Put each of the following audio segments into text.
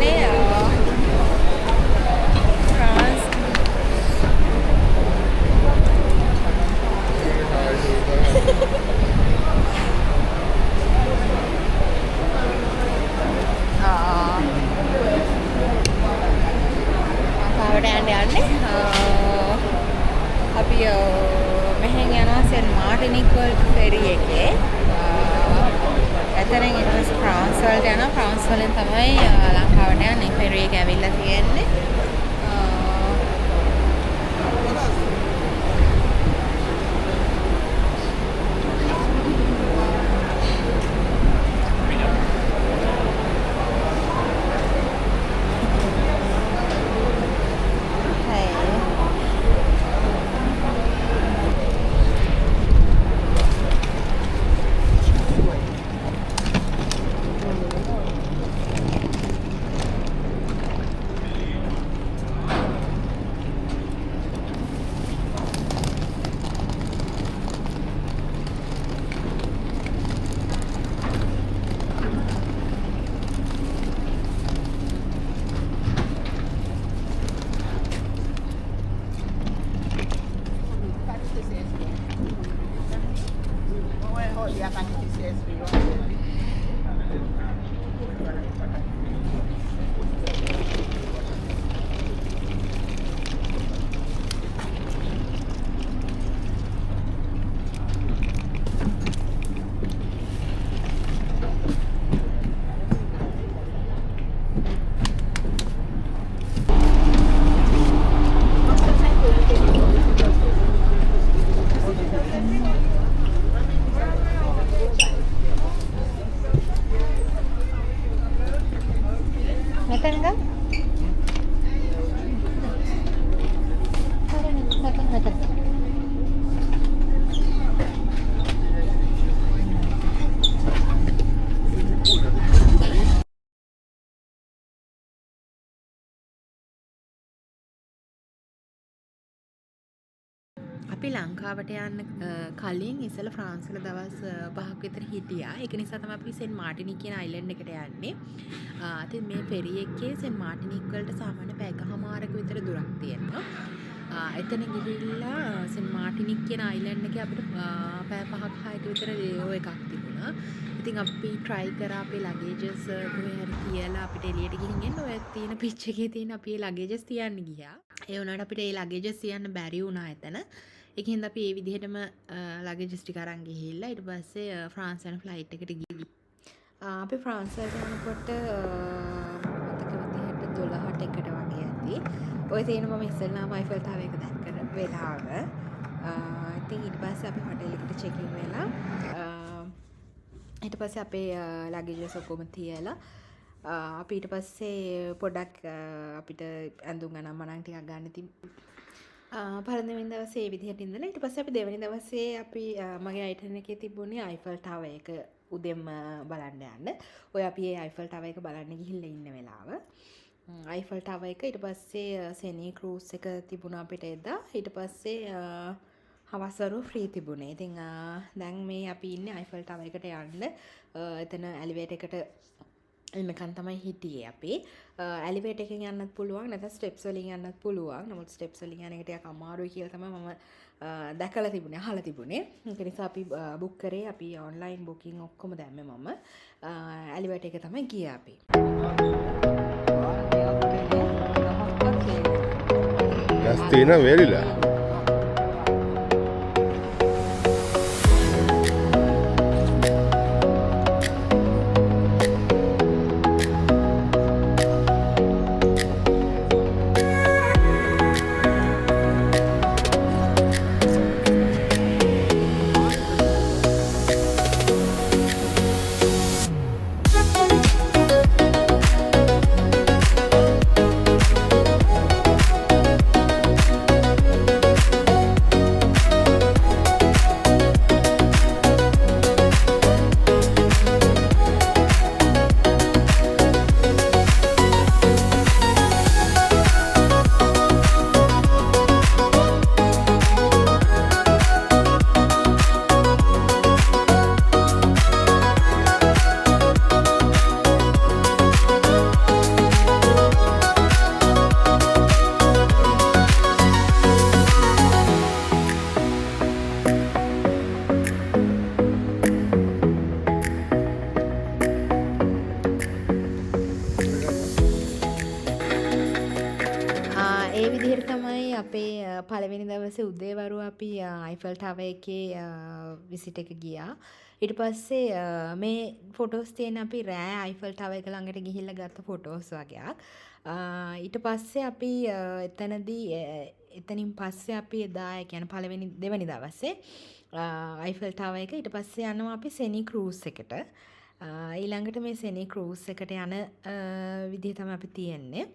යන්නේ ෆ්‍රාන්ස් ලංකාවට යන්නේ අපි මෙහෙන් යනවා සෙන් මාටිනිකල් ෆෙරි එකේ. එතනින් ඊට පස්සේ ෆ්‍රාන්ස් වලට යනවා. ෆ්‍රාන්ස් වලින් තමයි ලංකාවට යන්නේ. ෆෙරි එක ඇවිල්ලා තියෙන්නේ. අපි ලංකාවට යන්න කලින් ඉස්සෙල්ලා ෆ්‍රාන්ස් වල දවස් 5ක් විතර හිටියා. ඒක නිසා තමයි අපි සෙන් මාටිනික් කියන අයිලන්ඩ් එකට යන්නේ. ඉතින් මේ ෆෙරි එකේ සෙන් මාටිනික් වලට සාමාන්‍ය පැය එකමාරක විතර දුරක් තියෙනවා. එතන ගිහිල්ලා සෙන් මාටිනික් කියන අයිලන්ඩ් එකේ අපිට පැය 5ක් 6ක විතර ඔය එකක් තිබුණා. ඉතින් අපි try කරා අපේ ලගේජස් කොහේ හරි තියලා අපිට එළියට ගිහින් එන්න ඔය තියෙන පිච් එකේ තියෙන අපි ලගේජස් තියන්න ගියා. ඒ වුණාට අපිට ඒ ලගේජස් තියන්න බැරි වුණා එතන. ඒකෙන්ද අපි ඒ විදිහටම ලගේජස් ටික අරන් ගිහිල්ලා ඊට පස්සේ ෆ්‍රාන්ස් යන ෆ්ලයිට් එකට ගිහින් අපි ෆ්‍රාන්ස් වලට යනකොට මතක විදිහට 12ට එකට වගේ ඇති. ඔය තියෙන මම ඉස්සෙල්ලාම අයිෆල් ටවර් එක දැක්ක වෙලාව. ඉතින් ඊට පස්සේ අපි හොටෙල් එකට චෙක් ඉන් වෙලා ඊට පස්සේ අපේ ලගේජස් ඔක්කොම තියලා අපි ඊට පස්සේ පොඩක් අපිට ඇඳුම් ගණන් මනන් ටිකක් ගන්න ඉතින් පළවෙනි දවසේ ඒ විදිහට ඉඳලා ඊට පස්සේ අපි දෙවෙනි දවසේ අපි මගේ අයිටන් එකේ තිබුණේ අයිෆල් ටවර් එක උදෙන්ම බලන්න යන්න. ඔය අපි ඒ අයිෆල් ටවර් එක බලන්න ගිහිල්ලා ඉන්න වෙලාව. අයිෆල් ටවර් එක ඊට පස්සේ සෙනී ක්‍රූස් එක තිබුණා අපිට එදා. ඊට පස්සේ හවස්වරු ෆ්‍රී තිබුණේ. ඉතින් දැන් මේ අපි ඉන්නේ අයිෆල් ටවර් එකට යන්න. එතන එලිවේටර් එකට එන්නකන් තමයි හිටියේ අපි. එලිවේටර් එකෙන් යන්නත් පුළුවන් නැත්නම් ස්ටෙප්ස් වලින් යන්නත් පුළුවන්. නමුත් ස්ටෙප්ස් වලින් යන එක ටිකක් අමාරුයි කියලා තමයි මම දැකලා තිබුණේ, අහලා තිබුණේ. ඒක නිසා අපි බුක් කරේ. අපි ඔන්ලයින් බුකින් ඔක්කොම දැම්මේ මම. එලිවේටර් එක තමයි ගියේ අපි. ගස් තියෙන වෙරිලා පළවෙනි දවසේ උදේවරු අපි අයිෆල් ටවර් එකේ විසිට් එක ගියා. ඊට පස්සේ මේ ෆොටෝස් තියෙන අපි රෑ අයිෆල් ටවර් එක ළඟට ගිහිල්ලා ගත්ත ෆොටෝස් වගේක්. ඊට පස්සේ අපි එතනින් පස්සේ අපි එදා ඒ කියන්නේ දෙවැනි දවසේ අයිෆල් ටවර් එක ඊට පස්සේ යනවා අපි සෙනි ක්‍රූස් එකට. ඊළඟට මේ සෙනි ක්‍රූස් එකට යන විදිහ තමයි අපි තියෙන්නේ.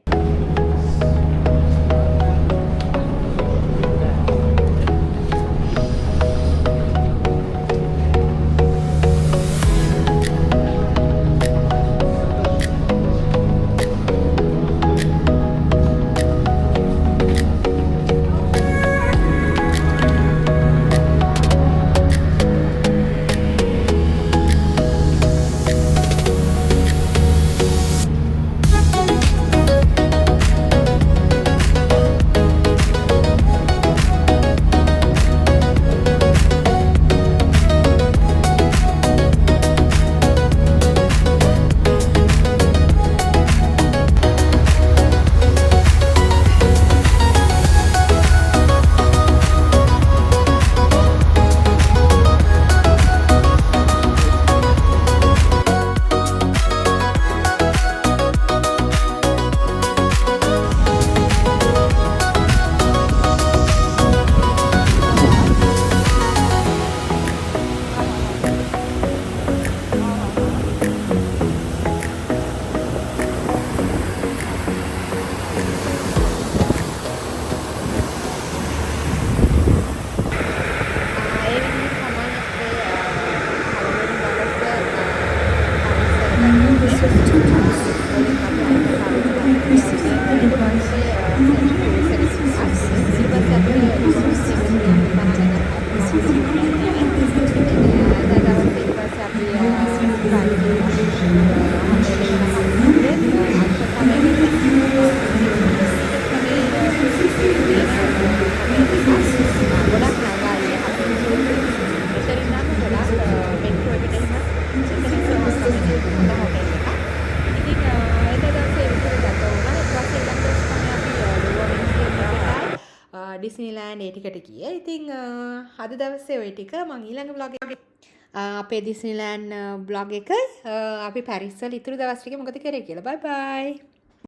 ඩිස්නිලෑන්ඩ් ඒ ටිකට ගියේ. ඉතින් අද දවසේ ওই ටික මම ඊළඟ vlog එකේ අපේ ඩිස්නිලෑන්ඩ් vlog එක අපි පැරිස් වල ඉතුරු දවස් ටිකේ මොකද කරේ කියලා. බයි බයි.